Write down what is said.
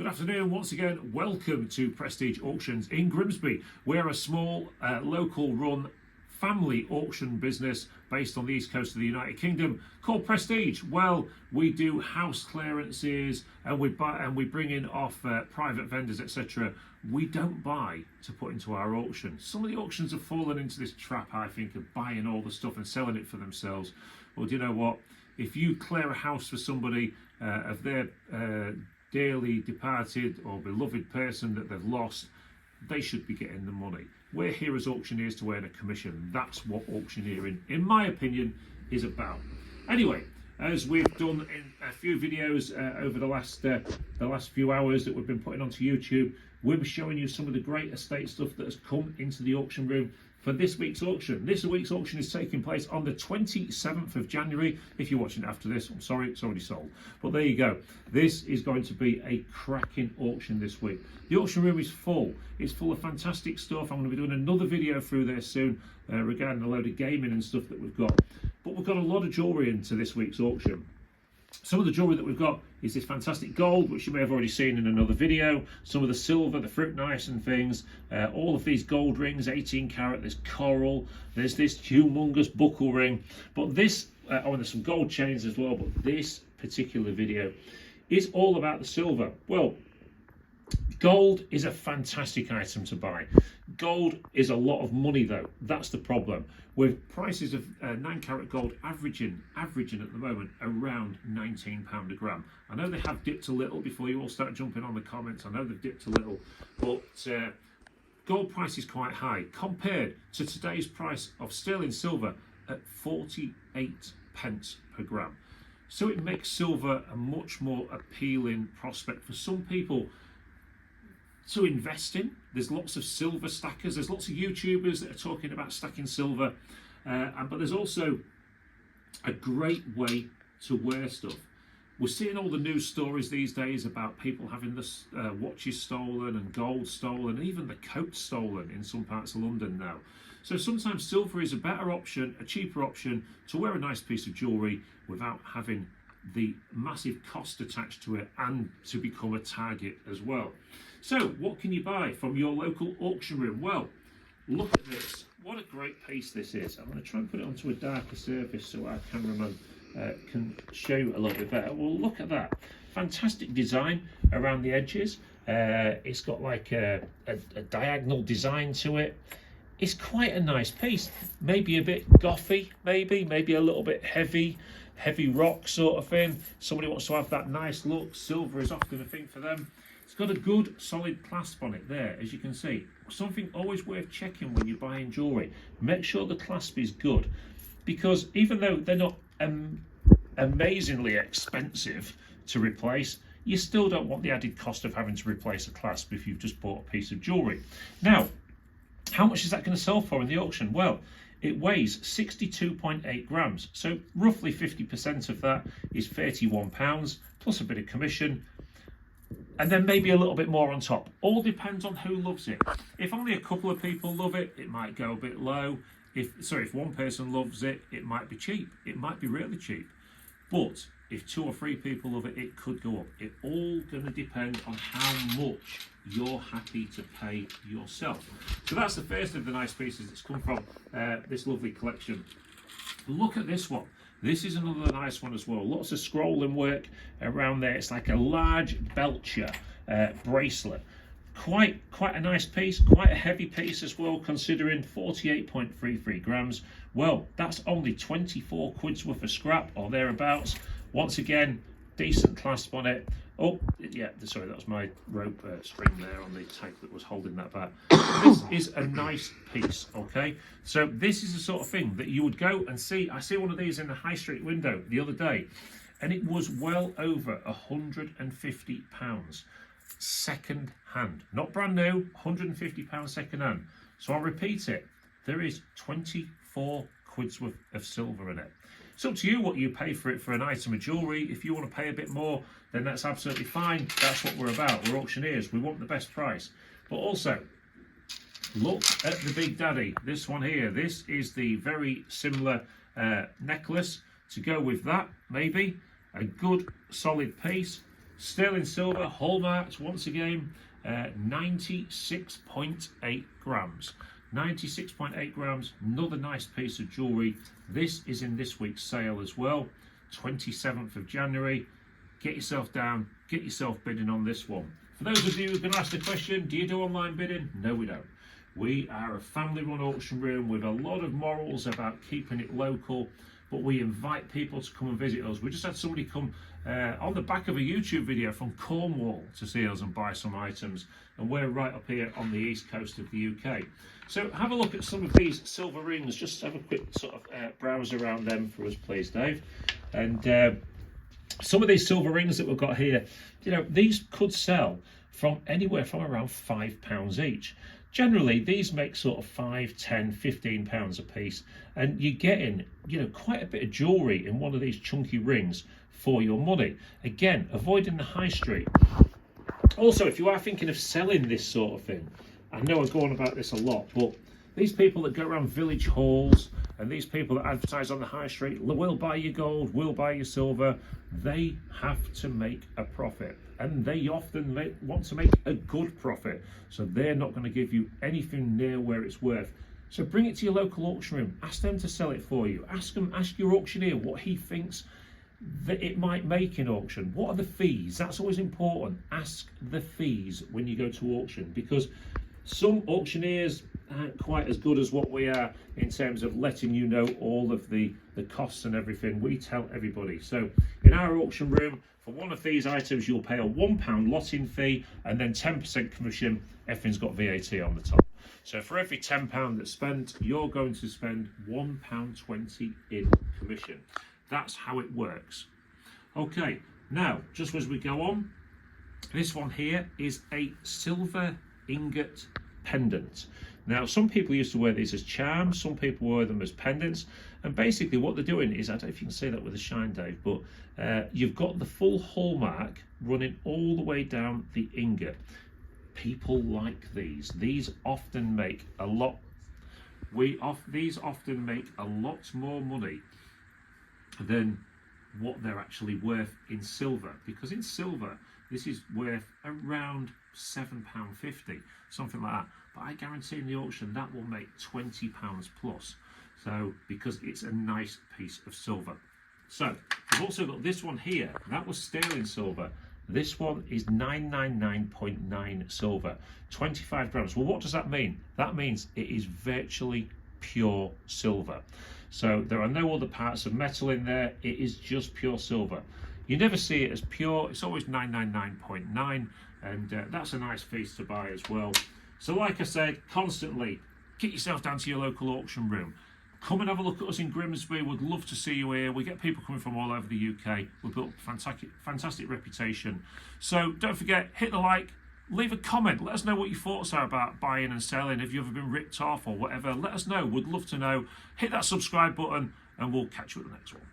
Good afternoon, once again, welcome to Prestige Auctions in Grimsby. We're a small, local run family auction business based on the east coast of the United Kingdom called Prestige. Well, we do house clearances and we bring in off private vendors, etc. We don't buy to put into our auction. Some of the auctions have fallen into this trap, I think, of buying all the stuff and selling it for themselves. Well, do you know what? If you clear a house for somebody of their dearly departed or beloved person that they've lost, they should be getting the money. We're here as auctioneers to earn a commission. That's what auctioneering, in my opinion, is about. Anyway, as we've done in a few videos over the last few hours that we've been putting onto YouTube, we'll be showing you some of the great estate stuff that has come into the auction room for this week's auction. This week's auction is taking place on the 27th of January. If you're watching after this, I'm sorry, it's already sold. But there you go. This is going to be a cracking auction this week. The auction room is full. It's full of fantastic stuff. I'm going to be doing another video through there soon regarding a load of gaming and stuff that we've got. But we've got a lot of jewellery into this week's auction. Some of the jewellery that we've got is this fantastic gold, which you may have already seen in another video. Some of the silver, the fruit knives and things. All of these gold rings, 18 carat. There's coral. There's this humongous buckle ring. But this, oh, and there's some gold chains as well. But this particular video is all about the silver. Well, gold is a fantastic item to buy. Gold is a lot of money though. That's the problem. With prices of 9 carat gold averaging at the moment around £19 a gram. I know they have dipped a little before you all start jumping on the comments. I know they've dipped a little, but gold price is quite high compared to today's price of sterling silver at 48 pence per gram. So it makes silver a much more appealing prospect for some people to invest in. There's lots of silver stackers. There's lots of YouTubers that are talking about stacking silver, but there's also a great way to wear stuff. We're seeing all the news stories these days about people having the watches stolen and gold stolen, and even the coat stolen in some parts of London now. So sometimes silver is a better option, a cheaper option to wear a nice piece of jewellery without having the massive cost attached to it and to become a target as well. So what can you buy from your local auction room? Well, look at this. What a great piece this is. I'm going to try and put it onto a darker surface so our cameraman can show you a little bit better. Well, look at that. Fantastic design around the edges. It's got like a diagonal design to it. It's quite a nice piece. Maybe a bit gothy, maybe a little bit heavy rock sort of thing. Somebody wants to have that nice look. Silver is often a thing for them. It's got a good solid clasp on it there, as you can see. Something always worth checking when you're buying jewellery. Make sure the clasp is good, because even though they're not amazingly expensive to replace, you still don't want the added cost of having to replace a clasp if you've just bought a piece of jewellery. Now, how much is that going to sell for in the auction? Well, it weighs 62.8 grams, so roughly 50% of that is £31 plus a bit of commission, and then maybe a little bit more on top. All depends on who loves it. If only a couple of people love it, it might go a bit low. If one person loves it, it might be cheap. It might be really cheap. But if 2 or 3 people love it, it could go up. It's all going to depend on how much you're happy to pay yourself. So that's the first of the nice pieces that's come from this lovely collection. Look at this one. This is another nice one as well. Lots of scrolling work around there. It's like a large Belcher bracelet. Quite a nice piece, quite a heavy piece as well, considering 48.33 grams. Well, that's only 24 quid's worth of scrap or thereabouts. Once again, decent clasp on it. Oh, yeah, sorry, that was my rope string there on the tape that was holding that back. This is a nice piece, okay? So this is the sort of thing that you would go and see. I see one of these in the high street window the other day, and it was well over £150 second hand. Not brand new, £150 second hand. So I'll repeat it. There is 24 quid's worth of silver in it. It's up to you what you pay for it for an item of jewellery. If you want to pay a bit more, then that's absolutely fine. That's what we're about. We're auctioneers. We want the best price. But also, look at the Big Daddy. This one here. This is the very similar necklace to go with that, maybe. A good solid piece. Sterling silver, hallmarked once again, 96.8 grams. 96.8 grams, another nice piece of jewellery. This is in this week's sale as well, 27th of January. Get yourself down, get yourself bidding on this one. For those of you who are going to ask the question, do you do online bidding? No, we don't. We are a family-run auction room with a lot of morals about keeping it local, but we invite people to come and visit us. We just had somebody come on the back of a YouTube video from Cornwall to see us and buy some items, and we're right up here on the east coast of the UK. So have a look at some of these silver rings. Just have a quick sort of browse around them for us, please, Dave. And some of these silver rings that we've got here, you know, these could sell from anywhere from around £5 each. Generally, these make sort of £5, £10, £15 a piece, and you're getting, you know, quite a bit of jewellery in one of these chunky rings for your money. Again, avoiding the high street. Also, if you are thinking of selling this sort of thing, I know I go on about this a lot, but these people that go around village halls and these people that advertise on the high street, will buy your gold, will buy your silver, they have to make a profit. And they often want to make a good profit. So they're not going to give you anything near where it's worth. So bring it to your local auction room. Ask them to sell it for you. Ask your auctioneer what he thinks that it might make in auction. What are the fees? That's always important. Ask the fees when you go to auction, because some auctioneers aren't quite as good as what we are in terms of letting you know all of the costs and everything. We tell everybody. So in our auction room, for one of these items, you'll pay a £1 lotting fee and then 10% commission. Everything's got VAT on the top. So for every £10 that's spent, you're going to spend £1.20 in commission. That's how it works. Okay, now, just as we go on, this one here is a silver ingot pendant. Now, some people used to wear these as charms, some people wear them as pendants, and basically what they're doing is, I don't know if you can say that with a shine, Dave, but you've got the full hallmark running all the way down the ingot. People like these. These often make a lot. These often make a lot more money than what they're actually worth in silver, because in silver this is worth around £7.50, something like that. But I guarantee in the auction that will make £20 plus. So, because it's a nice piece of silver. So, I've also got this one here. That was sterling silver. This one is 999.9 silver, 25 grams. Well, what does that mean? That means it is virtually pure silver. So there are no other parts of metal in there. It is just pure silver. You never see it as pure. It's always 999.9, and that's a nice piece to buy as well. So like I said, constantly get yourself down to your local auction room. Come and have a look at us in Grimsby. We'd love to see you here. We get people coming from all over the UK. We've built a fantastic reputation. So don't forget, hit the like, leave a comment. Let us know what your thoughts are about buying and selling. Have you ever been ripped off or whatever? Let us know. We'd love to know. Hit that subscribe button and we'll catch you at the next one.